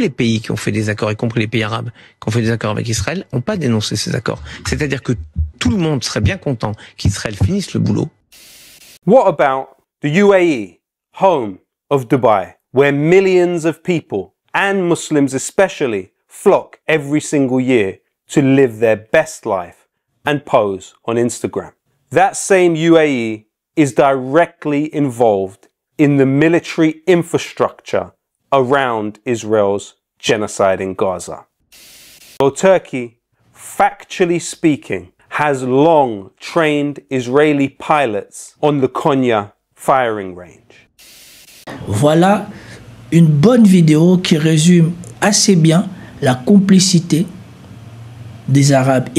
les pays qui ont fait des accords, y compris les pays arabes, qui ont fait des accords avec Israël, n'ont pas dénoncé ces accords. C'est-à-dire que tout le monde serait bien content qu'Israël finisse le boulot. What about the UAE, home of Dubai, where millions of people, and Muslims especially, flock every single year to live their best life and pose on Instagram? That same UAE is directly involved in the military infrastructure around Israel's genocide in Gaza. Well, Turkey, factually speaking, has long trained Israeli pilots on the Konya firing range. Voilà une bonne vidéo qui résume assez bien la complicité des Arabes.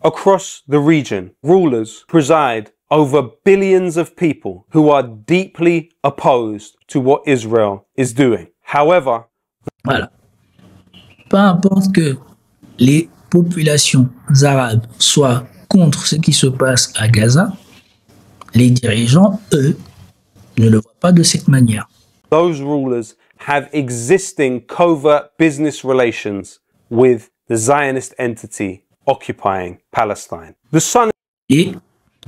Across the region, rulers preside over billions of people who are deeply opposed to what Israel is doing. However, voilà. Peu importe que les populations arabes soient contre ce qui se passe à Gaza, les dirigeants, eux, ne le voient pas de cette manière. Those rulers have existing covert business relations with the Zionist entity occupying Palestine. The Sun Et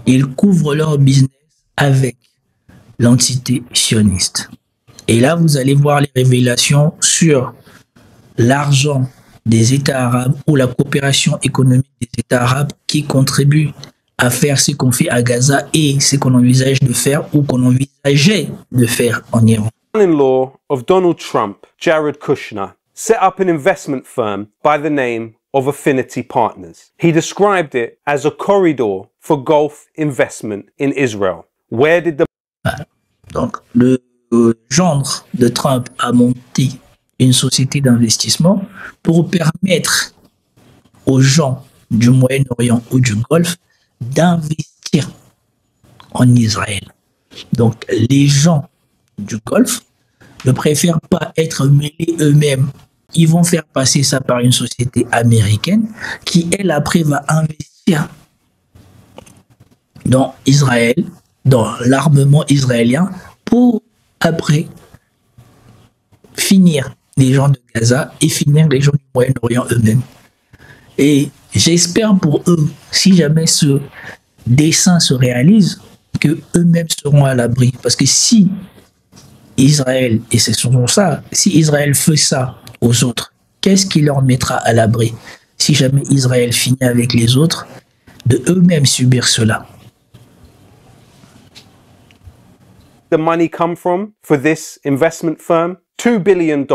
ils couvrent leur business avec l'entité sioniste. Et là, vous allez voir les révélations sur l'argent des États arabes ou la coopération économique des États arabes qui contribuent à faire ce qu'on fait à Gaza et ce qu'on envisage de faire ou qu'on envisageait de faire en Iran. son-in-law of Donald Trump, Jared Kushner, set up an investment firm by the name of Affinity Partners. He described it as a corridor for Gulf investment in Israel. Where did the... Donc, le gendre de Trump a monté une société d'investissement pour permettre aux gens du Moyen-Orient ou du Golfe d'investir en Israël. Donc, les gens du Golfe ne préfèrent pas être mêlés eux-mêmes. Ils vont faire passer ça par une société américaine qui, elle, après, va investir dans Israël, dans l'armement israélien, pour après finir les gens de Gaza et finir les gens du Moyen-Orient eux-mêmes. Et j'espère pour eux, si jamais ce dessein se réalise, que eux-mêmes seront à l'abri. Parce que si Israël, et c'est souvent ça, si Israël fait ça aux autres, qu'est-ce qui leur mettra à l'abri si jamais Israël finit avec les autres de eux-mêmes subir cela? The money come from for this investment firm? $2 billion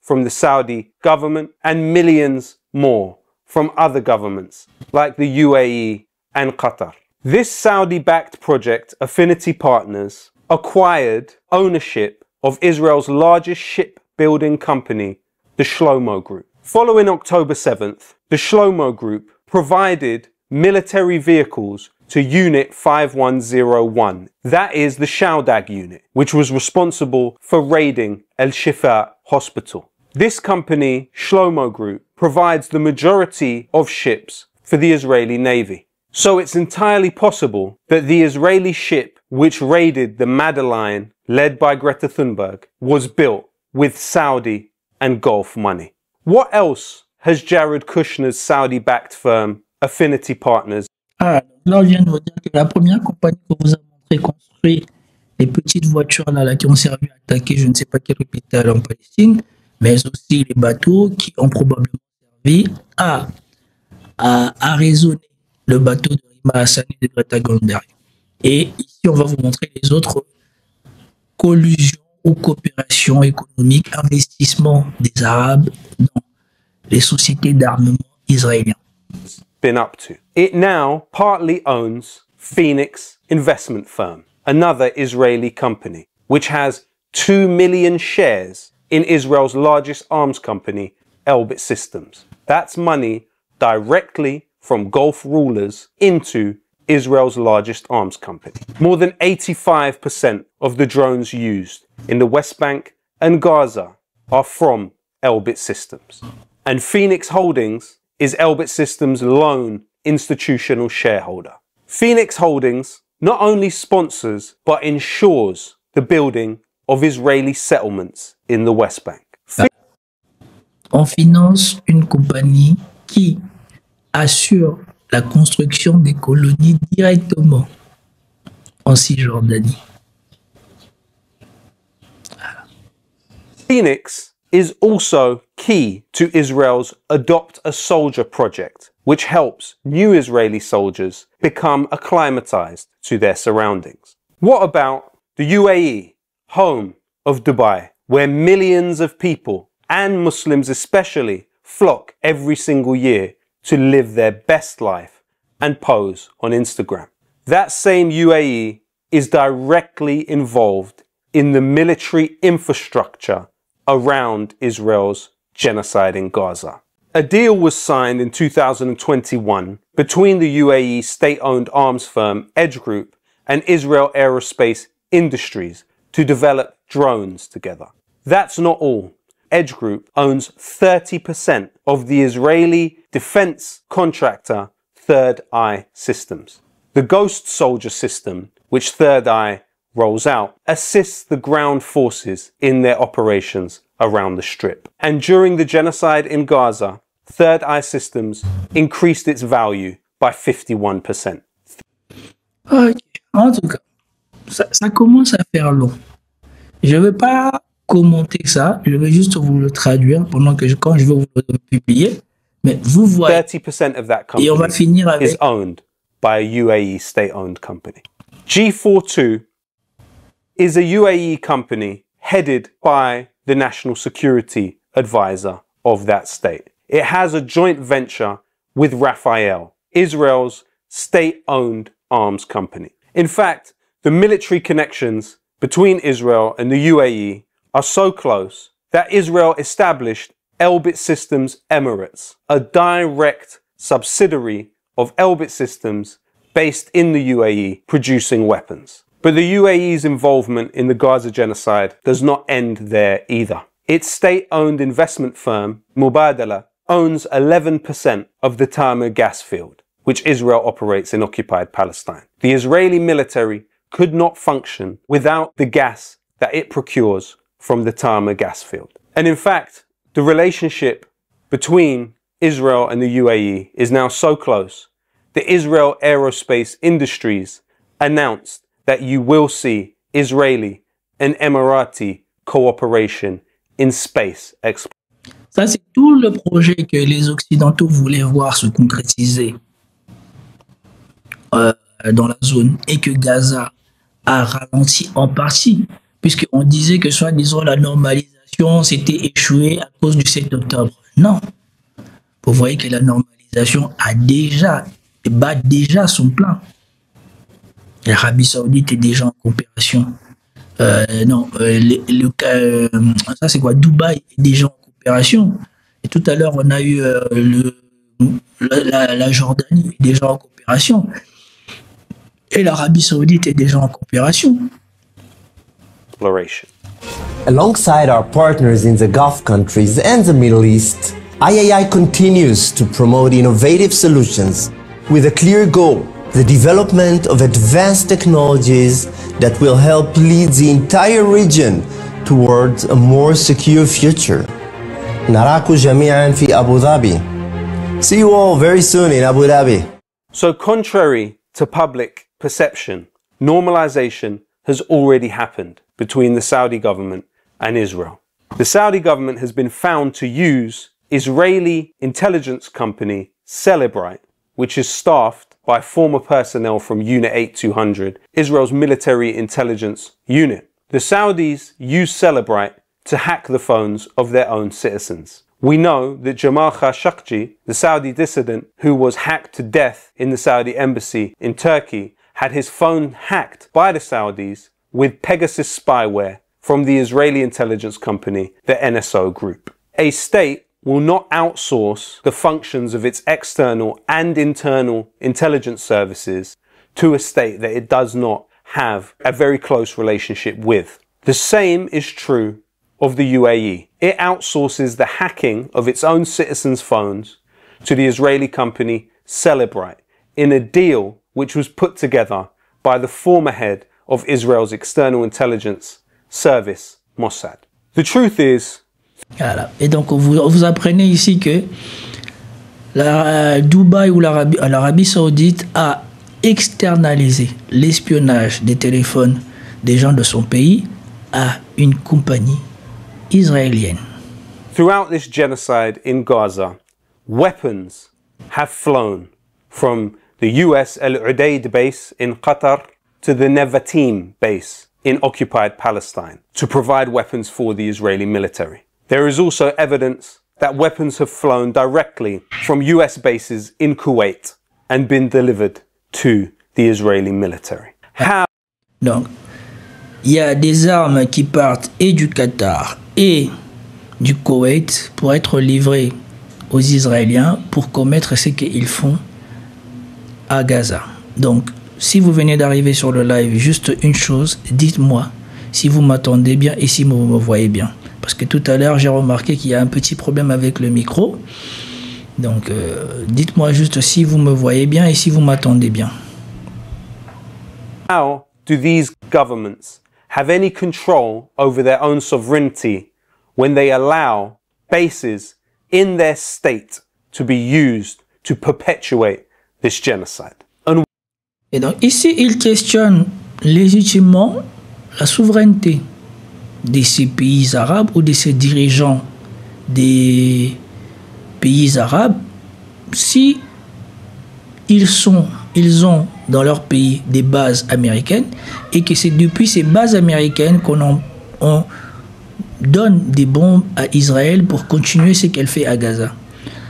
from the Saudi government and millions more from other governments like the UAE and Qatar. This Saudi-backed project, Affinity Partners, acquired ownership of Israel's largest shipbuilding company, the Shlomo Group. Following October 7th, the Shlomo Group provided military vehicles to Unit 5101. That is the Shaudag unit, which was responsible for raiding El Shifa Hospital. This company, Shlomo Group, provides the majority of ships for the Israeli Navy. So it's entirely possible that the Israeli ship which raided the Madeline, led by Greta Thunberg, was built with Saudi and Gulf money. What else has Jared Kushner's Saudi-backed firm, Affinity Partners? Ah, là, on vient de vous dire que la première compagnie qu'on vous a montré construire les petites voitures là, qui ont servi à attaquer je ne sais pas quel hôpital en Palestine, mais aussi les bateaux qui ont probablement servi à raisonner le bateau de Rima Hassani de Greta Thunberg. Et ici, on va vous montrer les autres collusions ou coopérations économiques, investissements des Arabes dans les sociétés d'armement israéliens. Been up to. It now partly owns Phoenix Investment Firm, another Israeli company, which has 2 million shares in Israel's largest arms company, Elbit Systems. That's money directly from Gulf rulers into Israel's largest arms company. More than 85% of the drones used in the West Bank and Gaza are from Elbit Systems. And Phoenix Holdings is Elbit Systems' lone institutional shareholder. Phoenix Holdings not only sponsors but ensures the building of Israeli settlements in the West Bank. on finance une compagnie qui assure la construction des colonies directement en Cisjordanie. Phoenix is also key to Israel's Adopt a Soldier project, which helps new Israeli soldiers become acclimatized to their surroundings. What about the UAE, home of Dubai, where millions of people, and Muslims especially, flock every single year to live their best life and pose on Instagram? That same UAE is directly involved in the military infrastructure around Israel's genocide in Gaza. A deal was signed in 2021 between the UAE state-owned arms firm Edge Group and Israel Aerospace Industries to develop drones together. That's not all. Edge Group owns 30% of the Israeli defense contractor Third Eye Systems. The Ghost Soldier system, which Third Eye rolls out, assists the ground forces in their operations around the Strip. And during the genocide in Gaza, Third Eye Systems increased its value by 51%. Ok. En tout cas, ça commence à faire long. Je ne vais pas commenter ça, je vais juste vous le traduire pendant que quand je vais vous le publier. Mais vous voyez, 30% of that et on va company finir avec is owned by a UAE state-owned company. G42 is a UAE company headed by the National Security Advisor of that state. It has a joint venture with Rafael, Israel's state-owned arms company. In fact, the military connections between Israel and the UAE are so close that Israel established Elbit Systems Emirates, a direct subsidiary of Elbit Systems based in the UAE producing weapons. But the UAE's involvement in the Gaza genocide does not end there either. Its state-owned investment firm, Mubadala, owns 11% of the Tamar gas field, which Israel operates in occupied Palestine. The Israeli military could not function without the gas that it procures from the Tamar gas field. And in fact, the relationship between Israel and the UAE is now so close that Israel Aerospace Industries announced that you will see Israeli and Emirati cooperation in space exploration. ça, c'est tout le projet que les Occidentaux voulaient voir se concrétiser dans la zone et que Gaza a ralenti en partie, puisqu'on disait que soi-disant la normalisation s'était échouée à cause du 7 octobre. Non. Vous voyez que la normalisation bat déjà son plein. L'Arabie Saoudite est déjà en coopération. Ça c'est quoi? Dubaï est déjà en coopération. Et tout à l'heure, on a eu la Jordanie est déjà en coopération. Et l'Arabie Saoudite est déjà en coopération. Alongside our partners in the Gulf countries and the Middle East, IAI continues to promote innovative solutions with a clear goal: the development of advanced technologies that will help lead the entire region towards a more secure future. نراكم جميعا في أبو ظبي. See you all very soon in Abu Dhabi. So contrary to public perception, normalization has already happened between the Saudi government and Israel. The Saudi government has been found to use Israeli intelligence company Celebrite, which is staffed by former personnel from Unit 8200, Israel's military intelligence unit. The Saudis use Celebrite to hack the phones of their own citizens. We know that Jamal Khashoggi, the Saudi dissident who was hacked to death in the Saudi embassy in Turkey, had his phone hacked by the Saudis with Pegasus spyware from the Israeli intelligence company, the NSO Group. A state will not outsource the functions of its external and internal intelligence services to a state that it does not have a very close relationship with. The same is true of the UAE. It outsources the hacking of its own citizens' phones to the Israeli company Celebrite in a deal which was put together by the former head of Israel's external intelligence service, Mossad. The truth is, Voilà. Et donc, vous apprenez ici que Dubaï ou l'Arabie Saoudite a externalisé l'espionnage des téléphones des gens de son pays à une compagnie israélienne. Throughout this genocide in Gaza, weapons have flown from the US Al Udeid base in Qatar to the Nevatim base in occupied Palestine to provide weapons for the Israeli military. There is also evidence that weapons have flown directly from US bases in Kuwait and been delivered to the Israeli military. How? Donc, il y a des armes qui partent et du Qatar et du Koweït pour être livrées aux Israéliens pour commettre ce qu'ils font à Gaza. Donc, si vous venez d'arriver sur le live, juste une chose, dites-moi si vous m'entendez bien et si vous me voyez bien. Parce que tout à l'heure, j'ai remarqué qu'il y a un petit problème avec le micro. Donc, dites-moi juste si vous me voyez bien et si vous m'entendez bien. How do these governments have any control over their own sovereignty when they allow bases in their state to be used to perpetuate this genocide? Et donc, ici, il questionne légitimement la souveraineté de ces pays arabes ou de ces dirigeants des pays arabes si ils ont dans leur pays des bases américaines et que c'est depuis ces bases américaines qu'on donne des bombes à Israël pour continuer ce qu'elle fait à Gaza.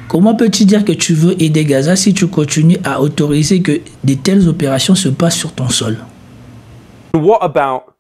Comment peux-tu dire que tu veux aider Gaza si tu continues à autoriser que de telles opérations se passent sur ton sol? What about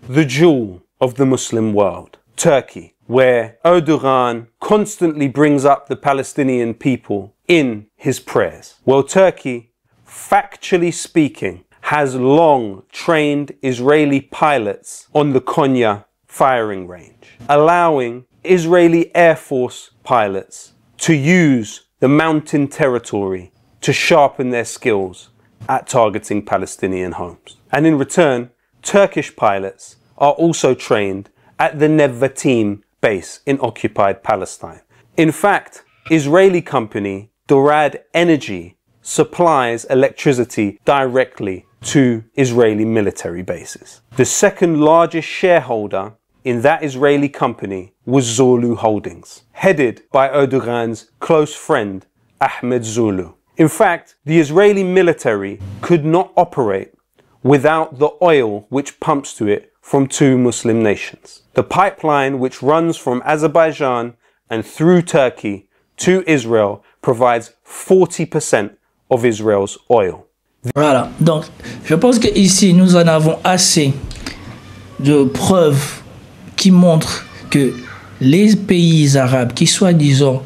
the jewel of the Muslim world, Turkey, where Erdogan constantly brings up the Palestinian people in his prayers? Well, Turkey, factually speaking, has long trained Israeli pilots on the Konya firing range, allowing Israeli Air Force pilots to use the mountain territory to sharpen their skills at targeting Palestinian homes. And in return, Turkish pilots are also trained at the Nevatim base in occupied Palestine. In fact, Israeli company Dorad Energy supplies electricity directly to Israeli military bases. The second largest shareholder in that Israeli company was Zulu Holdings, headed by Erdogan's close friend Ahmed Zulu. In fact, the Israeli military could not operate without the oil which pumps to it from two Muslim nations. The pipeline which runs from Azerbaijan and through Turkey to Israel provides 40% of Israel's oil. Voilà, donc je pense qu'ici nous en avons assez de preuves qui montrent que les pays arabes qui soi-disant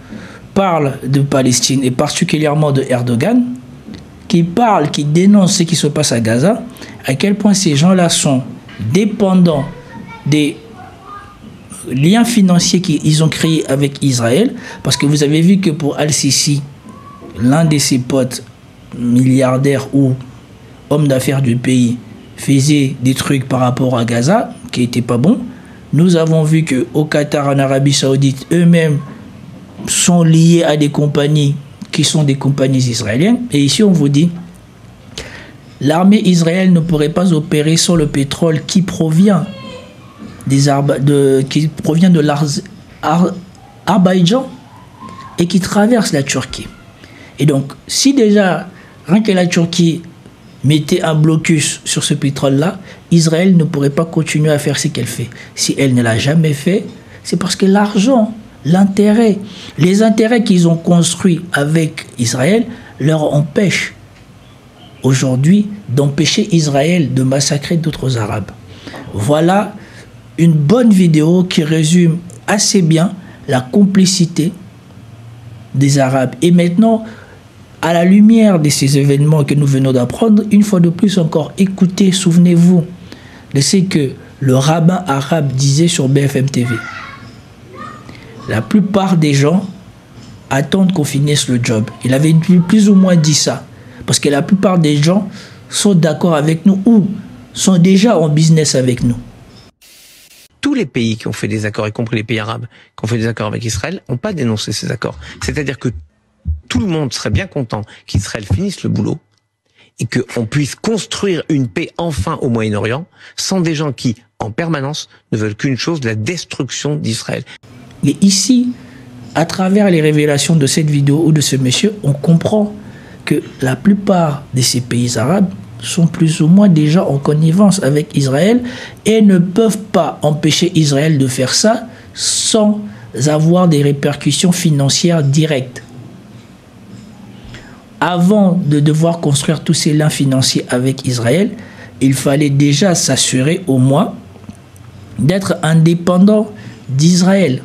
parlent de Palestine et particulièrement de Erdogan, qui parlent, qui dénoncent ce qui se passe à Gaza, à quel point ces gens-là sont dépendants des liens financiers qu'ils ont créés avec Israël, parce que vous avez vu que pour Al-Sisi, l'un de ses potes milliardaires ou hommes d'affaires du pays faisait des trucs par rapport à Gaza qui n'étaient pas bons. Nous avons vu qu'au Qatar, en Arabie Saoudite, eux-mêmes sont liés à des compagnies qui sont des compagnies israéliennes. Et ici, on vous dit, l'armée israélienne ne pourrait pas opérer sur le pétrole qui provient de l'Azerbaïdjan et qui traverse la Turquie. Et donc, si déjà, rien que la Turquie mettait un blocus sur ce pétrole-là, Israël ne pourrait pas continuer à faire ce qu'elle fait. Si elle ne l'a jamais fait, c'est parce que l'argent, l'intérêt, les intérêts qu'ils ont construits avec Israël leur empêchent aujourd'hui d'empêcher Israël de massacrer d'autres Arabes. Voilà une bonne vidéo qui résume assez bien la complicité des Arabes. Et maintenant, à la lumière de ces événements que nous venons d'apprendre, une fois de plus encore, écoutez, souvenez-vous de ce que le rabbin arabe disait sur BFM TV. La plupart des gens attendent qu'on finisse le job. Il avait plus ou moins dit ça. Parce que la plupart des gens sont d'accord avec nous ou sont déjà en business avec nous. tous les pays qui ont fait des accords, y compris les pays arabes, qui ont fait des accords avec Israël, n'ont pas dénoncé ces accords. C'est-à-dire que tout le monde serait bien content qu'Israël finisse le boulot et qu'on puisse construire une paix enfin au Moyen-Orient sans des gens qui, en permanence, ne veulent qu'une chose, la destruction d'Israël. Et ici, à travers les révélations de cette vidéo ou de ce monsieur, on comprend que la plupart de ces pays arabes sont plus ou moins déjà en connivence avec Israël et ne peuvent pas empêcher Israël de faire ça sans avoir des répercussions financières directes. Avant de devoir construire tous ces liens financiers avec Israël, il fallait déjà s'assurer au moins d'être indépendant d'Israël.